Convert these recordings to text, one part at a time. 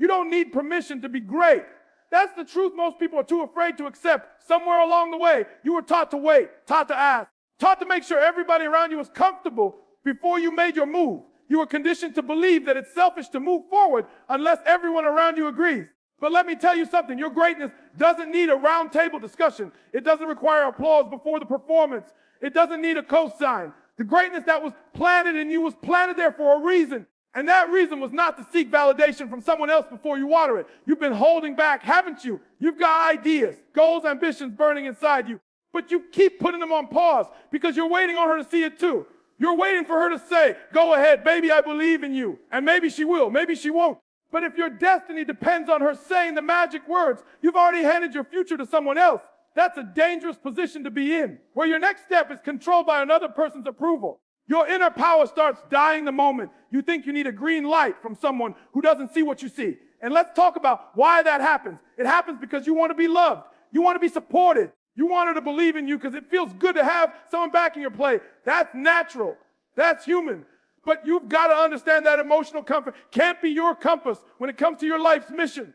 You don't need permission to be great. That's the truth most people are too afraid to accept. Somewhere along the way, you were taught to wait, taught to ask, taught to make sure everybody around you was comfortable before you made your move. You were conditioned to believe that it's selfish to move forward unless everyone around you agrees. But let me tell you something, your greatness doesn't need a round table discussion. It doesn't require applause before the performance. It doesn't need a cosign. The greatness that was planted in you was planted there for a reason. And that reason was not to seek validation from someone else before you water it. You've been holding back, haven't you? You've got ideas, goals, ambitions burning inside you. But you keep putting them on pause because you're waiting on her to see it too. You're waiting for her to say, go ahead, baby, I believe in you. And maybe she will, maybe she won't. But if your destiny depends on her saying the magic words, you've already handed your future to someone else. That's a dangerous position to be in, where your next step is controlled by another person's approval. Your inner power starts dying the moment you think you need a green light from someone who doesn't see what you see. And let's talk about why that happens. It happens because you want to be loved. You want to be supported. You want her to believe in you because it feels good to have someone backing your play. That's natural. That's human. But you've got to understand that emotional comfort can't be your compass when it comes to your life's mission.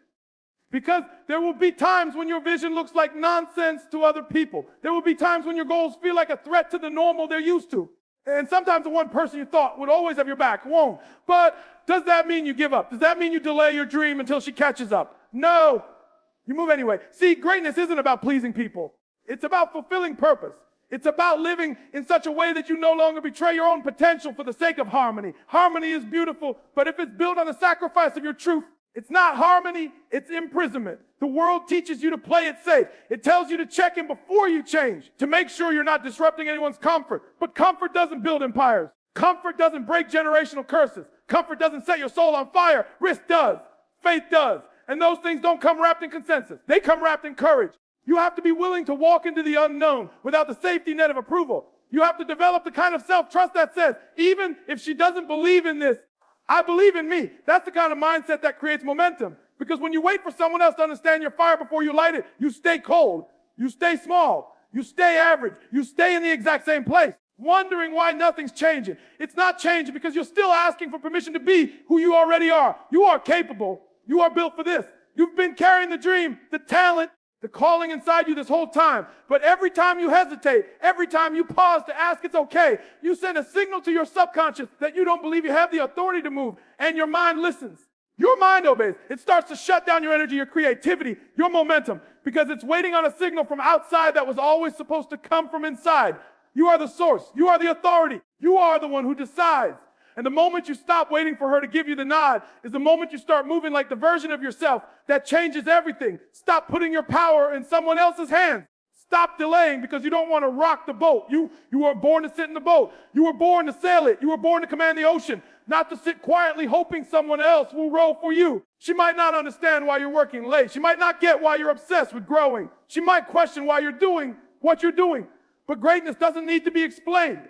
Because there will be times when your vision looks like nonsense to other people. There will be times when your goals feel like a threat to the normal they're used to. And sometimes the one person you thought would always have your back won't. But does that mean you give up? Does that mean you delay your dream until she catches up? No. You move anyway. See, greatness isn't about pleasing people. It's about fulfilling purpose. It's about living in such a way that you no longer betray your own potential for the sake of harmony. Harmony is beautiful, but if it's built on the sacrifice of your truth, it's not harmony, it's imprisonment. The world teaches you to play it safe. It tells you to check in before you change, to make sure you're not disrupting anyone's comfort. But comfort doesn't build empires. Comfort doesn't break generational curses. Comfort doesn't set your soul on fire. Risk does. Faith does. And those things don't come wrapped in consensus. They come wrapped in courage. You have to be willing to walk into the unknown without the safety net of approval. You have to develop the kind of self-trust that says, even if she doesn't believe in this, I believe in me. That's the kind of mindset that creates momentum. Because when you wait for someone else to understand your fire before you light it, you stay cold. You stay small. You stay average. You stay in the exact same place, wondering why nothing's changing. It's not changing because you're still asking for permission to be who you already are. You are capable. You are built for this. You've been carrying the dream, the talent, the calling inside you this whole time. But every time you hesitate, every time you pause to ask it's okay, you send a signal to your subconscious that you don't believe you have the authority to move, and your mind listens. Your mind obeys. It starts to shut down your energy, your creativity, your momentum, because it's waiting on a signal from outside that was always supposed to come from inside. You are the source. You are the authority. You are the one who decides. And the moment you stop waiting for her to give you the nod is the moment you start moving like the version of yourself that changes everything. Stop putting your power in someone else's hands. Stop delaying because you don't want to rock the boat. You were born to sit in the boat. You were born to sail it. You were born to command the ocean, not to sit quietly hoping someone else will row for you. She might not understand why you're working late. She might not get why you're obsessed with growing. She might question why you're doing what you're doing. But greatness doesn't need to be explained.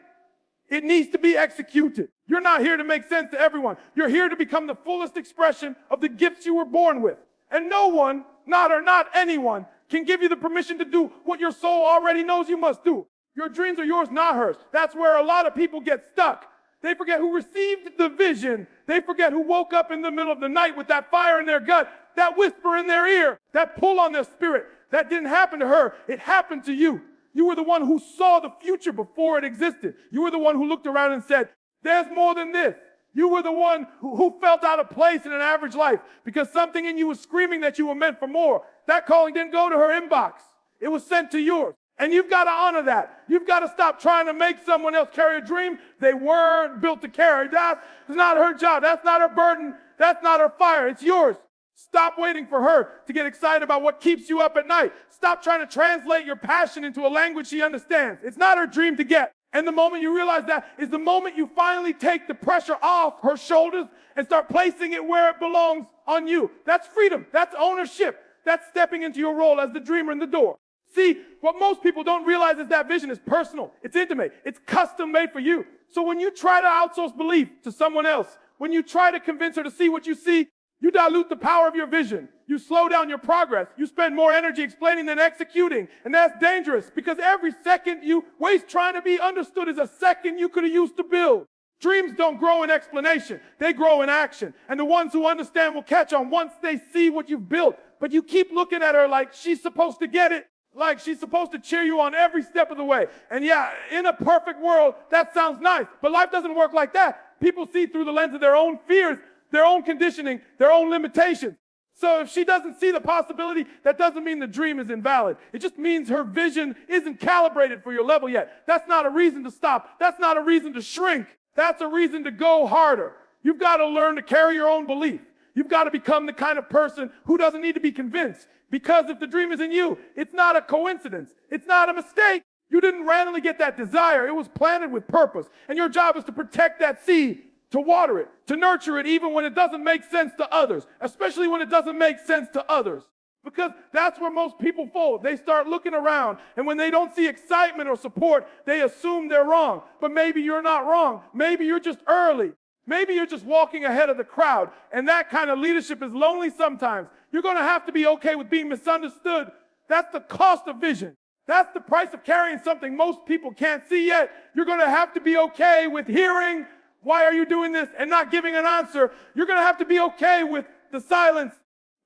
It needs to be executed. You're not here to make sense to everyone. You're here to become the fullest expression of the gifts you were born with. And no one, not anyone, can give you the permission to do what your soul already knows you must do. Your dreams are yours, not hers. That's where a lot of people get stuck. They forget who received the vision. They forget who woke up in the middle of the night with that fire in their gut, that whisper in their ear, that pull on their spirit. That didn't happen to her. It happened to you. You were the one who saw the future before it existed. You were the one who looked around and said, there's more than this. You were the one who felt out of place in an average life because something in you was screaming that you were meant for more. That calling didn't go to her inbox. It was sent to yours. And you've got to honor that. You've got to stop trying to make someone else carry a dream they weren't built to carry. That's not her job. That's not her burden. That's not her fire. It's yours. Stop waiting for her to get excited about what keeps you up at night. Stop trying to translate your passion into a language she understands. It's not her dream to get. And the moment you realize that is the moment you finally take the pressure off her shoulders and start placing it where it belongs on you. That's freedom. That's ownership. That's stepping into your role as the dreamer in the door. See, what most people don't realize is that vision is personal. It's intimate. It's custom made for you. So when you try to outsource belief to someone else, when you try to convince her to see what you see, you dilute the power of your vision. You slow down your progress. You spend more energy explaining than executing. And that's dangerous because every second you waste trying to be understood is a second you could have used to build. Dreams don't grow in explanation. They grow in action. And the ones who understand will catch on once they see what you've built. But you keep looking at her like she's supposed to get it, like she's supposed to cheer you on every step of the way. And yeah, in a perfect world, that sounds nice. But life doesn't work like that. People see through the lens of their own fears, their own conditioning, their own limitations. So if she doesn't see the possibility, that doesn't mean the dream is invalid. It just means her vision isn't calibrated for your level yet. That's not a reason to stop. That's not a reason to shrink. That's a reason to go harder. You've got to learn to carry your own belief. You've got to become the kind of person who doesn't need to be convinced. Because if the dream is in you, it's not a coincidence. It's not a mistake. You didn't randomly get that desire. It was planted with purpose. And your job is to protect that seed, to water it, to nurture it even when it doesn't make sense to others, especially when it doesn't make sense to others. Because that's where most people fold. They start looking around, and when they don't see excitement or support, they assume they're wrong. But maybe you're not wrong. Maybe you're just early. Maybe you're just walking ahead of the crowd, and that kind of leadership is lonely sometimes. You're going to have to be okay with being misunderstood. That's the cost of vision. That's the price of carrying something most people can't see yet. You're going to have to be okay with hearing, "Why are you doing this?" and not giving an answer. You're going to have to be okay with the silence,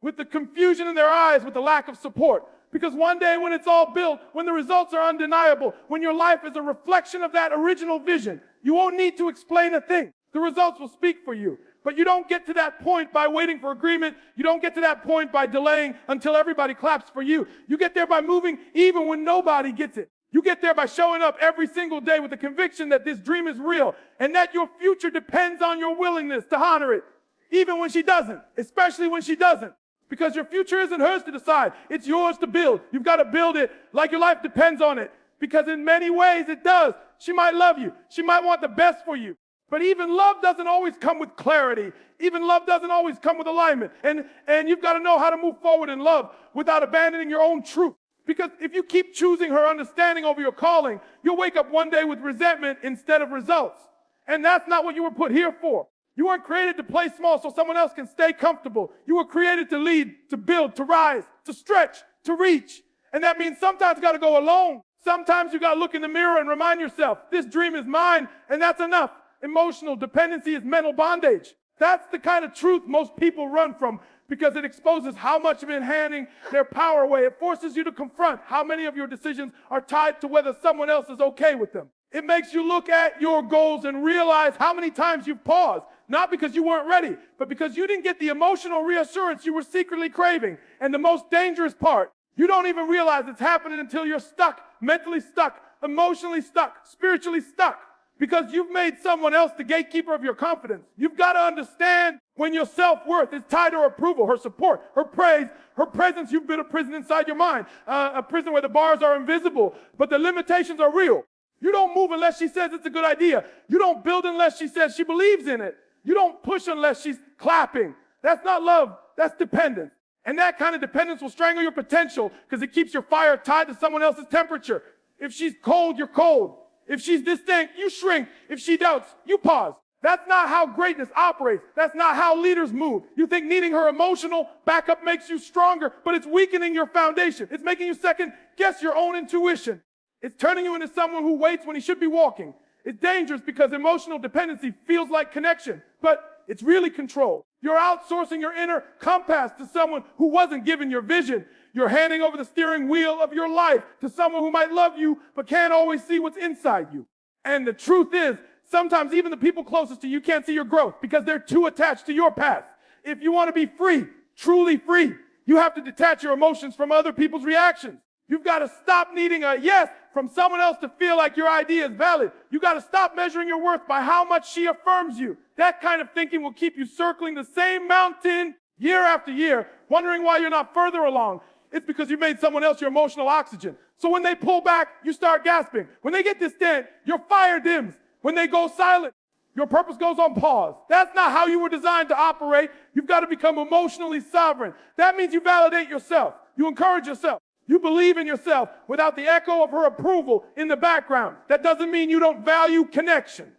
with the confusion in their eyes, with the lack of support. Because one day when it's all built, when the results are undeniable, when your life is a reflection of that original vision, you won't need to explain a thing. The results will speak for you. But you don't get to that point by waiting for agreement. You don't get to that point by delaying until everybody claps for you. You get there by moving even when nobody gets it. You get there by showing up every single day with the conviction that this dream is real and that your future depends on your willingness to honor it, even when she doesn't, especially when she doesn't. Because your future isn't hers to decide. It's yours to build. You've got to build it like your life depends on it. Because in many ways it does. She might love you. She might want the best for you. But even love doesn't always come with clarity. Even love doesn't always come with alignment. And you've got to know how to move forward in love without abandoning your own truth. Because if you keep choosing her understanding over your calling, you'll wake up one day with resentment instead of results. And that's not what you were put here for. You weren't created to play small so someone else can stay comfortable. You were created to lead, to build, to rise, to stretch, to reach. And that means sometimes you got to go alone. Sometimes you got to look in the mirror and remind yourself, this dream is mine, and that's enough. Emotional dependency is mental bondage. That's the kind of truth most people run from because it exposes how much you've been handing their power away. It forces you to confront how many of your decisions are tied to whether someone else is okay with them. It makes you look at your goals and realize how many times you've paused, not because you weren't ready, but because you didn't get the emotional reassurance you were secretly craving. And the most dangerous part, you don't even realize it's happening until you're stuck, mentally stuck, emotionally stuck, spiritually stuck. Because you've made someone else the gatekeeper of your confidence. You've got to understand when your self-worth is tied to her approval, her support, her praise, her presence. You've built a prison inside your mind, a prison where the bars are invisible, but the limitations are real. You don't move unless she says it's a good idea. You don't build unless she says she believes in it. You don't push unless she's clapping. That's not love. That's dependence. And that kind of dependence will strangle your potential because it keeps your fire tied to someone else's temperature. If she's cold, you're cold. If she's distant, you shrink. If she doubts, you pause. That's not how greatness operates. That's not how leaders move. You think needing her emotional backup makes you stronger, but it's weakening your foundation. It's making you second guess your own intuition. It's turning you into someone who waits when he should be walking. It's dangerous because emotional dependency feels like connection, but it's really control. You're outsourcing your inner compass to someone who wasn't given your vision. You're handing over the steering wheel of your life to someone who might love you but can't always see what's inside you. And the truth is, sometimes even the people closest to you can't see your growth because they're too attached to your path. If you want to be free, truly free, you have to detach your emotions from other people's reactions. You've got to stop needing a yes from someone else to feel like your idea is valid. You've got to stop measuring your worth by how much she affirms you. That kind of thinking will keep you circling the same mountain year after year, wondering why you're not further along. It's because you made someone else your emotional oxygen. So when they pull back, you start gasping. When they get distant, your fire dims. When they go silent, your purpose goes on pause. That's not how you were designed to operate. You've got to become emotionally sovereign. That means you validate yourself. You encourage yourself. You believe in yourself without the echo of her approval in the background. That doesn't mean you don't value connection.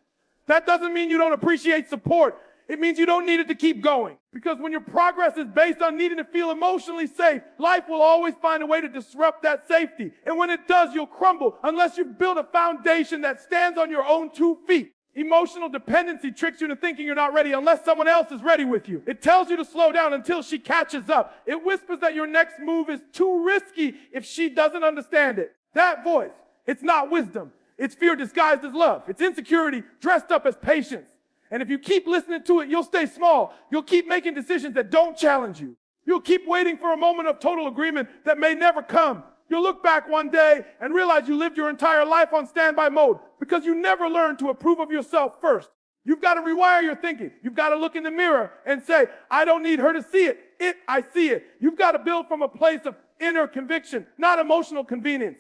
That doesn't mean you don't appreciate support. It means you don't need it to keep going. Because when your progress is based on needing to feel emotionally safe, life will always find a way to disrupt that safety. And when it does, you'll crumble unless you've built a foundation that stands on your own 2 feet. Emotional dependency tricks you into thinking you're not ready unless someone else is ready with you. It tells you to slow down until she catches up. It whispers that your next move is too risky if she doesn't understand it. That voice, it's not wisdom. It's fear disguised as love. It's insecurity dressed up as patience. And if you keep listening to it, you'll stay small. You'll keep making decisions that don't challenge you. You'll keep waiting for a moment of total agreement that may never come. You'll look back one day and realize you lived your entire life on standby mode because you never learned to approve of yourself first. You've got to rewire your thinking. You've got to look in the mirror and say, I don't need her to see it. I see it. You've got to build from a place of inner conviction, not emotional convenience.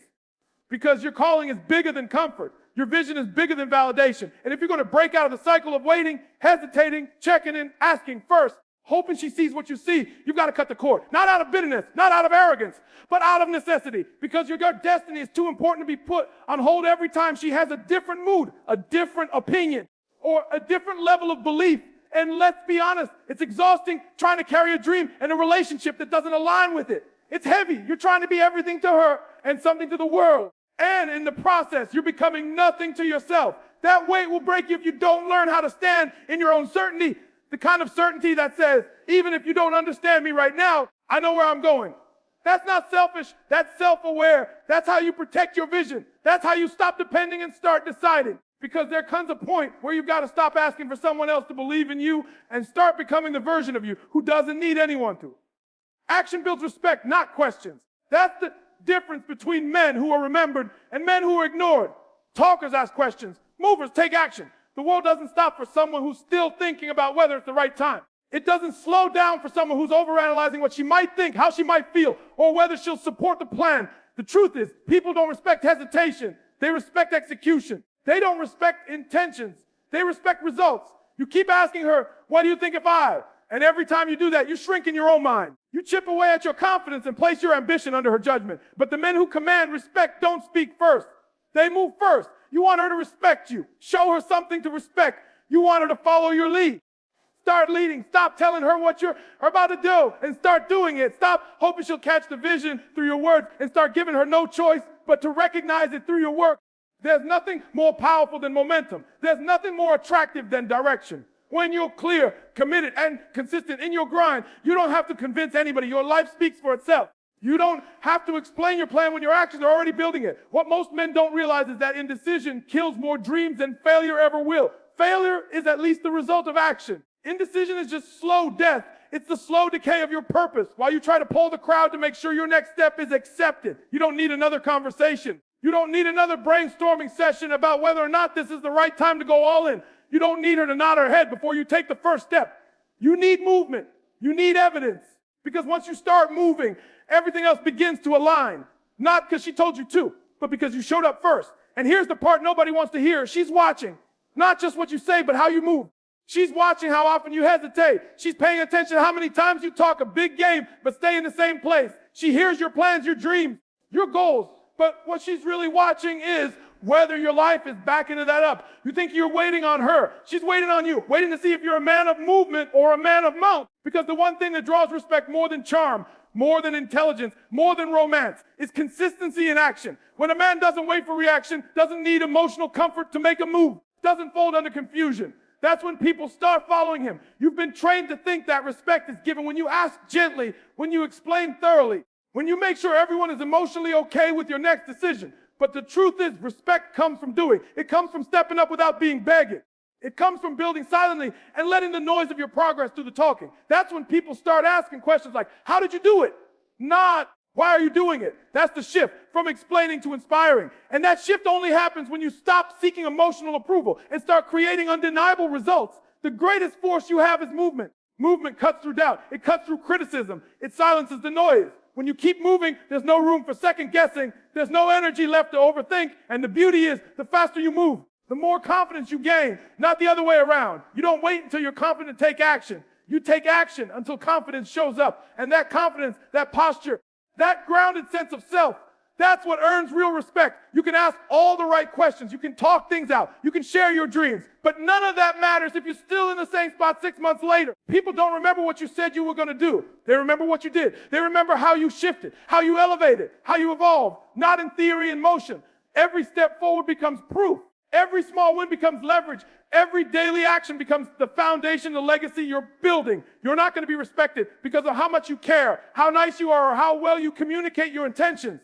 Because your calling is bigger than comfort. Your vision is bigger than validation. And if you're going to break out of the cycle of waiting, hesitating, checking in, asking first, hoping she sees what you see, you've got to cut the cord. Not out of bitterness, not out of arrogance, but out of necessity. Because your destiny is too important to be put on hold every time she has a different mood, a different opinion, or a different level of belief. And let's be honest, it's exhausting trying to carry a dream and a relationship that doesn't align with it. It's heavy. You're trying to be everything to her and something to the world. And in the process, you're becoming nothing to yourself. That weight will break you if you don't learn how to stand in your own certainty. The kind of certainty that says, even if you don't understand me right now, I know where I'm going. That's not selfish. That's self-aware. That's how you protect your vision. That's how you stop depending and start deciding. Because there comes a point where you've got to stop asking for someone else to believe in you and start becoming the version of you who doesn't need anyone to. Action builds respect, not questions. That's the difference between men who are remembered and men who are ignored. Talkers ask questions. Movers take action. The world doesn't stop for someone who's still thinking about whether it's the right time. It doesn't slow down for someone who's overanalyzing what she might think, how she might feel, or whether she'll support the plan. The truth is, people don't respect hesitation. They respect execution. They don't respect intentions. They respect results. You keep asking her, what do you think if I? And every time you do that, you shrink in your own mind. You chip away at your confidence and place your ambition under her judgment. But the men who command respect don't speak first. They move first. You want her to respect you. Show her something to respect. You want her to follow your lead. Start leading. Stop telling her what you're about to do and start doing it. Stop hoping she'll catch the vision through your words and start giving her no choice but to recognize it through your work. There's nothing more powerful than momentum. There's nothing more attractive than direction. When you're clear, committed, and consistent in your grind, you don't have to convince anybody. Your life speaks for itself. You don't have to explain your plan when your actions are already building it. What most men don't realize is that indecision kills more dreams than failure ever will. Failure is at least the result of action. Indecision is just slow death. It's the slow decay of your purpose while you try to pull the crowd to make sure your next step is accepted. You don't need another conversation. You don't need another brainstorming session about whether or not this is the right time to go all in. You don't need her to nod her head before you take the first step. You need movement. You need evidence. Because once you start moving, everything else begins to align. Not because she told you to, but because you showed up first. And here's the part nobody wants to hear. She's watching. Not just what you say, but how you move. She's watching how often you hesitate. She's paying attention to how many times you talk a big game, but stay in the same place. She hears your plans, your dreams, your goals. But what she's really watching is whether your life is backing that up. You think you're waiting on her. She's waiting on you, waiting to see if you're a man of movement or a man of mount. Because the one thing that draws respect more than charm, more than intelligence, more than romance, is consistency in action. When a man doesn't wait for reaction, doesn't need emotional comfort to make a move, doesn't fold under confusion, that's when people start following him. You've been trained to think that respect is given when you ask gently, when you explain thoroughly, when you make sure everyone is emotionally okay with your next decision. But the truth is, respect comes from doing. It comes from stepping up without being begging. It comes from building silently and letting the noise of your progress do the talking. That's when people start asking questions like, how did you do it? Not, why are you doing it? That's the shift from explaining to inspiring. And that shift only happens when you stop seeking emotional approval and start creating undeniable results. The greatest force you have is movement. Movement cuts through doubt. It cuts through criticism. It silences the noise. When you keep moving, there's no room for second guessing. There's no energy left to overthink. And the beauty is, the faster you move, the more confidence you gain, not the other way around. You don't wait until you're confident to take action. You take action until confidence shows up. And that confidence, that posture, that grounded sense of self, that's what earns real respect. You can ask all the right questions. You can talk things out. You can share your dreams. But none of that matters if you're still in the same spot 6 months later. People don't remember what you said you were going to do. They remember what you did. They remember how you shifted, how you elevated, how you evolved, not in theory and motion. Every step forward becomes proof. Every small win becomes leverage. Every daily action becomes the foundation, the legacy you're building. You're not going to be respected because of how much you care, how nice you are, or how well you communicate your intentions.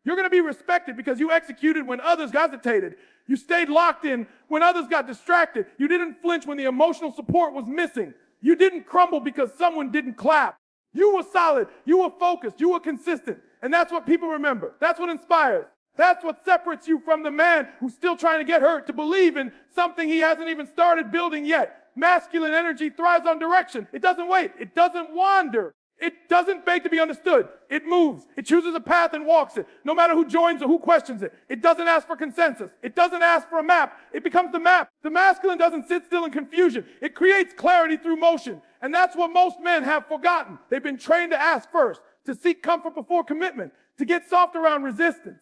You're going to be respected because you executed when others hesitated. You stayed locked in when others got distracted. You didn't flinch when the emotional support was missing. You didn't crumble because someone didn't clap. You were solid. You were focused. You were consistent. And that's what people remember. That's what inspires. That's what separates you from the man who's still trying to get hurt to believe in something he hasn't even started building yet. Masculine energy thrives on direction. It doesn't wait. It doesn't wander. It doesn't beg to be understood. It moves. It chooses a path and walks it, no matter who joins or who questions it. It doesn't ask for consensus. It doesn't ask for a map. It becomes the map. The masculine doesn't sit still in confusion. It creates clarity through motion. And that's what most men have forgotten. They've been trained to ask first, to seek comfort before commitment, to get soft around resistance.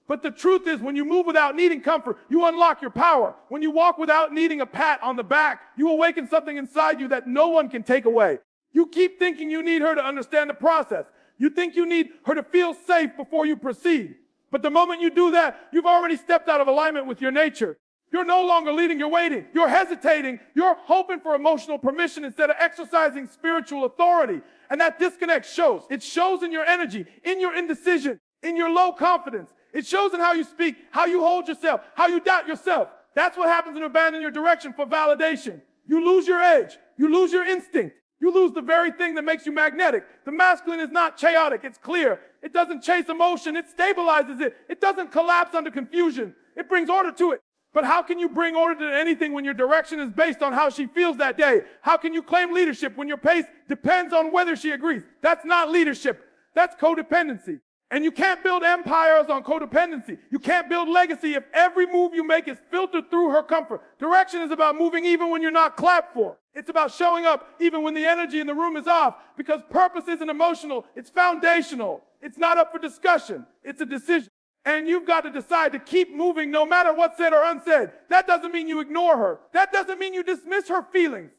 But the truth is, when you move without needing comfort, you unlock your power. When you walk without needing a pat on the back, you awaken something inside you that no one can take away. You keep thinking you need her to understand the process. You think you need her to feel safe before you proceed. But the moment you do that, you've already stepped out of alignment with your nature. You're no longer leading, you're waiting. You're hesitating. You're hoping for emotional permission instead of exercising spiritual authority. And that disconnect shows. It shows in your energy, in your indecision, in your low confidence. It shows in how you speak, how you hold yourself, how you doubt yourself. That's what happens when you abandon your direction for validation. You lose your edge. You lose your instinct. You lose the very thing that makes you magnetic. The masculine is not chaotic. It's clear. It doesn't chase emotion. It stabilizes it. It doesn't collapse under confusion. It brings order to it. But how can you bring order to anything when your direction is based on how she feels that day? How can you claim leadership when your pace depends on whether she agrees? That's not leadership. That's codependency. And you can't build empires on codependency. You can't build legacy if every move you make is filtered through her comfort. Direction is about moving even when you're not clapped for. It's about showing up even when the energy in the room is off, because purpose isn't emotional. It's foundational. It's not up for discussion. It's a decision. And you've got to decide to keep moving no matter what's said or unsaid. That doesn't mean you ignore her. That doesn't mean you dismiss her feelings.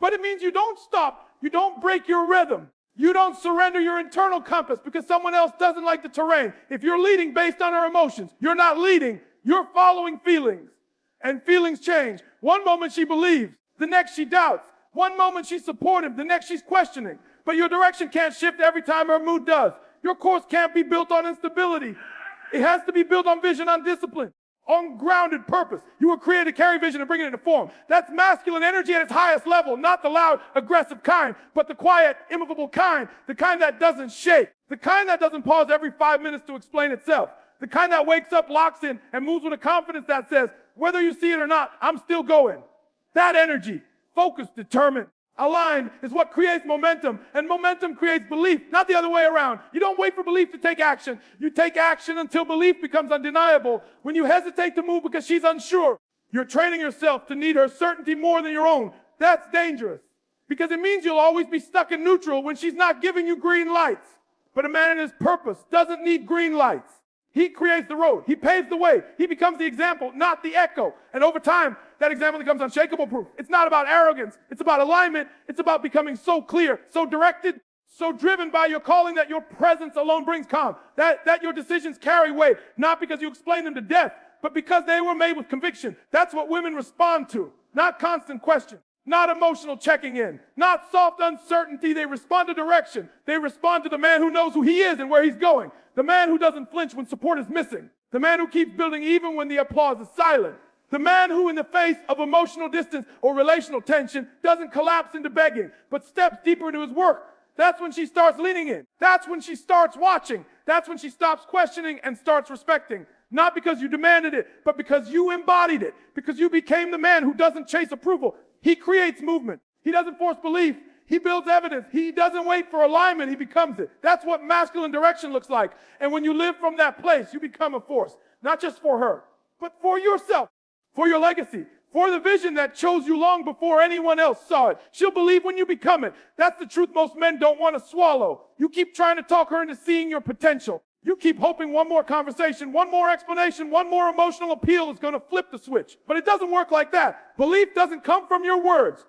But it means you don't stop. You don't break your rhythm. You don't surrender your internal compass because someone else doesn't like the terrain. If you're leading based on her emotions, you're not leading. You're following feelings. And feelings change. One moment she believes, the next she doubts. One moment she's supportive, the next she's questioning. But your direction can't shift every time her mood does. Your course can't be built on instability. It has to be built on vision, on discipline, on grounded purpose. You were created to carry vision and bring it into form. That's masculine energy at its highest level, not the loud, aggressive kind, but the quiet, immovable kind, the kind that doesn't shake, the kind that doesn't pause every 5 minutes to explain itself, the kind that wakes up, locks in, and moves with a confidence that says, whether you see it or not, I'm still going. That energy, focused, determined, aligned, is what creates momentum, and momentum creates belief, not the other way around. You don't wait for belief to take action. You take action until belief becomes undeniable. When you hesitate to move because she's unsure, you're training yourself to need her certainty more than your own. That's dangerous, because it means you'll always be stuck in neutral when she's not giving you green lights. But a man in his purpose doesn't need green lights. He creates the road. He paves the way. He becomes the example, not the echo. And over time, that example becomes unshakable proof. It's not about arrogance. It's about alignment. It's about becoming so clear, so directed, so driven by your calling that your presence alone brings calm. That your decisions carry weight, not because you explain them to death, but because they were made with conviction. That's what women respond to, not constant question, not emotional checking in, not soft uncertainty. They respond to direction. They respond to the man who knows who he is and where he's going. The man who doesn't flinch when support is missing. The man who keeps building even when the applause is silent. The man who, in the face of emotional distance or relational tension, doesn't collapse into begging, but steps deeper into his work. That's when she starts leaning in. That's when she starts watching. That's when she stops questioning and starts respecting. Not because you demanded it, but because you embodied it. Because you became the man who doesn't chase approval. He creates movement. He doesn't force belief. He builds evidence. He doesn't wait for alignment. He becomes it. That's what masculine direction looks like. And when you live from that place, you become a force. Not just for her, but for yourself, for your legacy, for the vision that chose you long before anyone else saw it. She'll believe when you become it. That's the truth most men don't want to swallow. You keep trying to talk her into seeing your potential. You keep hoping one more conversation, one more explanation, one more emotional appeal is going to flip the switch. But it doesn't work like that. Belief doesn't come from your words.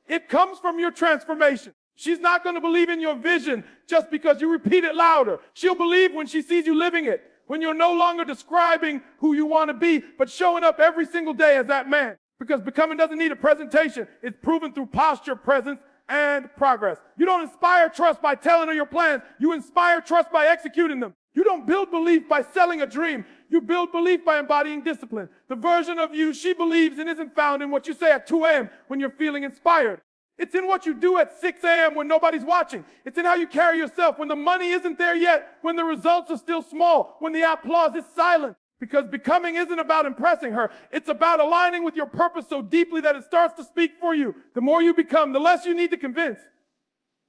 It comes from your transformation. She's not going to believe in your vision just because you repeat it louder. She'll believe when she sees you living it, when you're no longer describing who you want to be, but showing up every single day as that man. Because becoming doesn't need a presentation. It's proven through posture, presence, and progress. You don't inspire trust by telling her your plans. You inspire trust by executing them. You don't build belief by selling a dream. You build belief by embodying discipline. The version of you she believes in isn't found in what you say at 2 a.m. when you're feeling inspired. It's in what you do at 6 a.m. when nobody's watching. It's in how you carry yourself when the money isn't there yet, when the results are still small, when the applause is silent. Because becoming isn't about impressing her. It's about aligning with your purpose so deeply that it starts to speak for you. The more you become, the less you need to convince.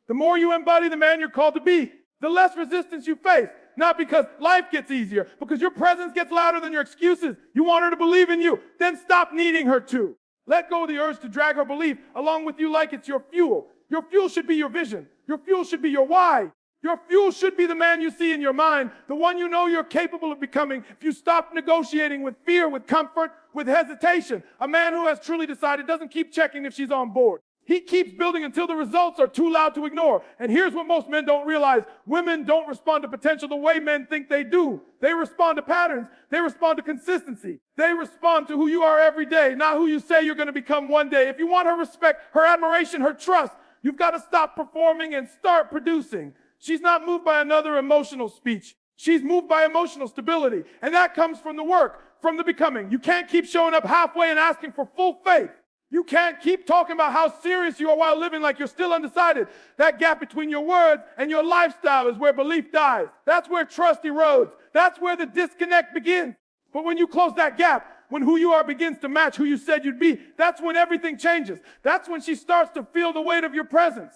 The more you embody the man you're called to be, the less resistance you face. Not because life gets easier, because your presence gets louder than your excuses. You want her to believe in you, then stop needing her to. Let go of the urge to drag her belief along with you like it's your fuel. Your fuel should be your vision. Your fuel should be your why. Your fuel should be the man you see in your mind, the one you know you're capable of becoming if you stop negotiating with fear, with comfort, with hesitation. A man who has truly decided doesn't keep checking if she's on board. He keeps building until the results are too loud to ignore. And here's what most men don't realize. Women don't respond to potential the way men think they do. They respond to patterns. They respond to consistency. They respond to who you are every day, not who you say you're going to become one day. If you want her respect, her admiration, her trust, you've got to stop performing and start producing. She's not moved by another emotional speech. She's moved by emotional stability. And that comes from the work, from the becoming. You can't keep showing up halfway and asking for full faith. You can't keep talking about how serious you are while living like you're still undecided. That gap between your words and your lifestyle is where belief dies. That's where trust erodes. That's where the disconnect begins. But when you close that gap, when who you are begins to match who you said you'd be, that's when everything changes. That's when she starts to feel the weight of your presence.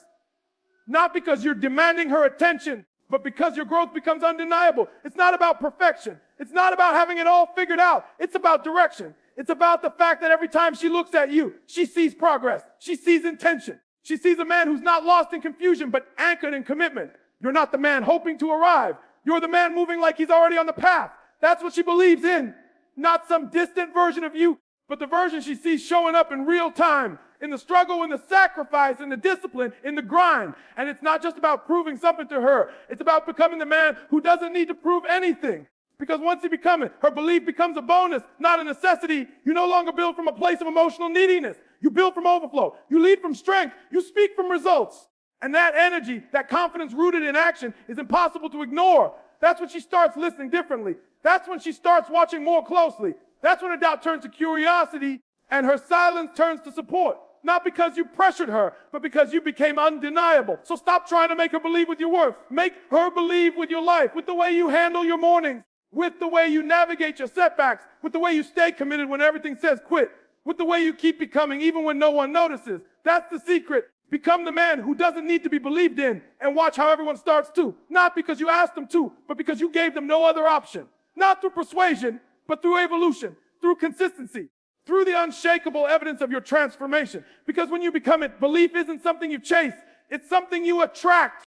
Not because you're demanding her attention, but because your growth becomes undeniable. It's not about perfection. It's not about having it all figured out. It's about direction. It's about the fact that every time she looks at you, she sees progress. She sees intention. She sees a man who's not lost in confusion, but anchored in commitment. You're not the man hoping to arrive. You're the man moving like he's already on the path. That's what she believes in. Not some distant version of you, but the version she sees showing up in real time, in the struggle, in the sacrifice, in the discipline, in the grind. And it's not just about proving something to her. It's about becoming the man who doesn't need to prove anything. Because once you become it, her belief becomes a bonus, not a necessity. You no longer build from a place of emotional neediness. You build from overflow. You lead from strength. You speak from results. And that energy, that confidence rooted in action is impossible to ignore. That's when she starts listening differently. That's when she starts watching more closely. That's when her doubt turns to curiosity and her silence turns to support. Not because you pressured her, but because you became undeniable. So stop trying to make her believe with your words. Make her believe with your life, with the way you handle your mornings, with the way you navigate your setbacks, with the way you stay committed when everything says quit, with the way you keep becoming even when no one notices. That's the secret. Become the man who doesn't need to be believed in and watch how everyone starts to. Not because you asked them to, but because you gave them no other option. Not through persuasion, but through evolution, through consistency, through the unshakable evidence of your transformation. Because when you become it, belief isn't something you chase. It's something you attract.